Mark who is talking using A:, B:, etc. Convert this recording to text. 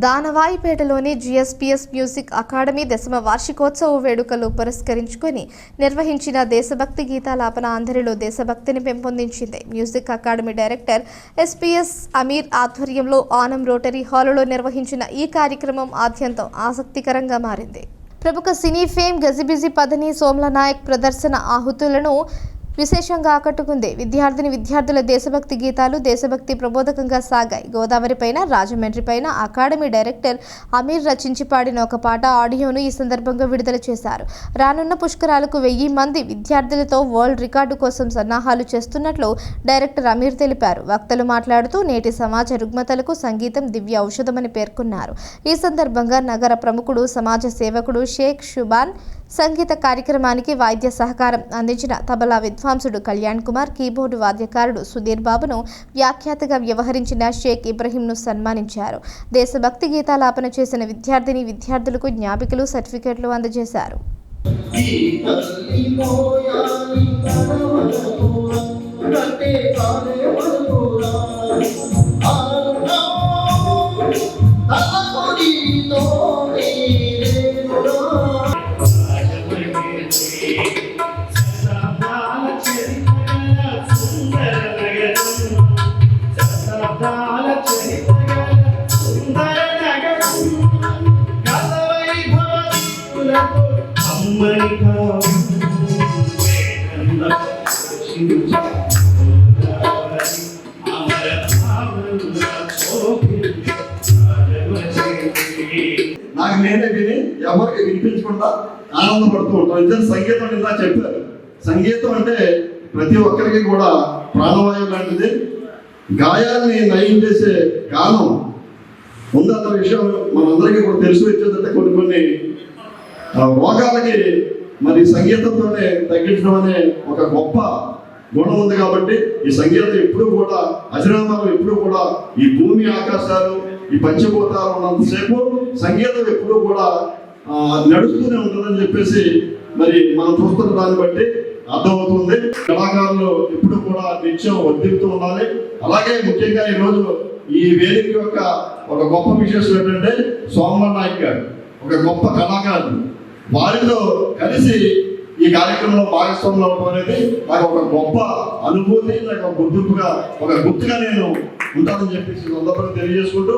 A: దానవాయిపేటలోని జిఎస్పిఎస్ music academy 10వ వార్షికోత్సవ వేడుకలు పురస్కరించుకొని నిర్వహించిన దేశభక్తి గీతాలాపన అందరిలో దేశభక్తిని పెంపొందించింది. Music academy director SPS Amir ఆధ్వర్యంలో ఆనం రోటరీ హాలులో నిర్వహించిన ఈ కార్యక్రమం ఆద్యంతం ఆసక్తికరంగా మారింది. ప్రముఖ సినీ ఫేమ్ గజిబిజి పదని సోమ్ల నాయక్ ప్రదర్శన ఆహుతులను విశేషంగా ఆకట్టుకుంది. విద్యార్థుల దేశభక్తి గీతాలు దేశభక్తి ప్రబోధకంగా సాగాయి. గోదావరి పైన, రాజమండ్రి పైన అకాడమీ డైరెక్టర్ అమీర్ రచించి పాడిన ఒక పాట ఆడియోను ఈ సందర్భంగా విడుదల చేశారు. రానున్న పుష్కరాలకు 1000 మంది విద్యార్థులతో వరల్డ్ రికార్డు కోసం సన్నాహాలు చేస్తున్నట్లు డైరెక్టర్ అమీర్ తెలిపారు. వక్తలు మాట్లాడుతూ నేటి సమాజ రుగ్మతలకు సంగీతం దివ్య ఔషధమని పేర్కొన్నారు. ఈ సందర్భంగా నగర ప్రముఖుడు, సమాజ సేవకుడు షేక్ షుబాన్ సంగీత కార్యక్రమానికి వాయిద్య సహకారం అందించిన తబలా విద్వాంసుడు కళ్యాణ్ కుమార్, కీబోర్డు వాద్యకారుడు సుధీర్ బాబును, వ్యాఖ్యాతగా వ్యవహరించిన షేక్ ఇబ్రహీంను సన్మానించారు. దేశభక్తి గీతాలాపన చేసిన విద్యార్థులకు జ్ఞాపికలు, సర్టిఫికెట్లు అందజేశారు.
B: నాకు నేనే విని ఎవరికి వినిపించకుండా ఆనందపడుతూ ఉంటాను. నిజంగా సంగీతం ఇలా చెప్పారు. సంగీతం అంటే ప్రతి ఒక్కరికి కూడా ప్రాణవాయువు లాంటిది. గాయాన్ని నయం చేసే గానం ఉందన్న విషయం మనందరికీ కూడా తెలుసు. వచ్చేదంటే కొన్ని రోగాలకి మరి సంగీతంతోనే తగ్గించడం అనే ఒక గొప్ప గుణం ఉంది. కాబట్టి ఈ సంగీతం ఎప్పుడు కూడా అజరామరం, ఎప్పుడు కూడా ఈ భూమి ఆకాశాలు, ఈ పంచభూతాలు ఉన్నంతసేపు సంగీతం ఎప్పుడు కూడా నడుస్తూనే ఉంటుందని చెప్పేసి మరి మనం చూస్తున్న దాన్ని బట్టి అర్థమవుతుంది. కళాకారులు ఎప్పుడు కూడా నిత్యం వర్ధిల్లుతూ ఉండాలి. అలాగే ముఖ్యంగా ఈరోజు ఈ వేదిక యొక్క ఒక గొప్ప విశేషం ఏంటంటే సోమ్ల నాయక్ గారు ఒక గొప్ప కళాకారులు. వారితో కలిసి ఈ కార్యక్రమంలో భాగస్వాములు అవడం అనేది నాకు ఒక గొప్ప అనుభూతి, నాకు ఒక గుర్తుగా నేను ఉంటానని చెప్పేసి సందర్భంగా తెలియజేసుకుంటూ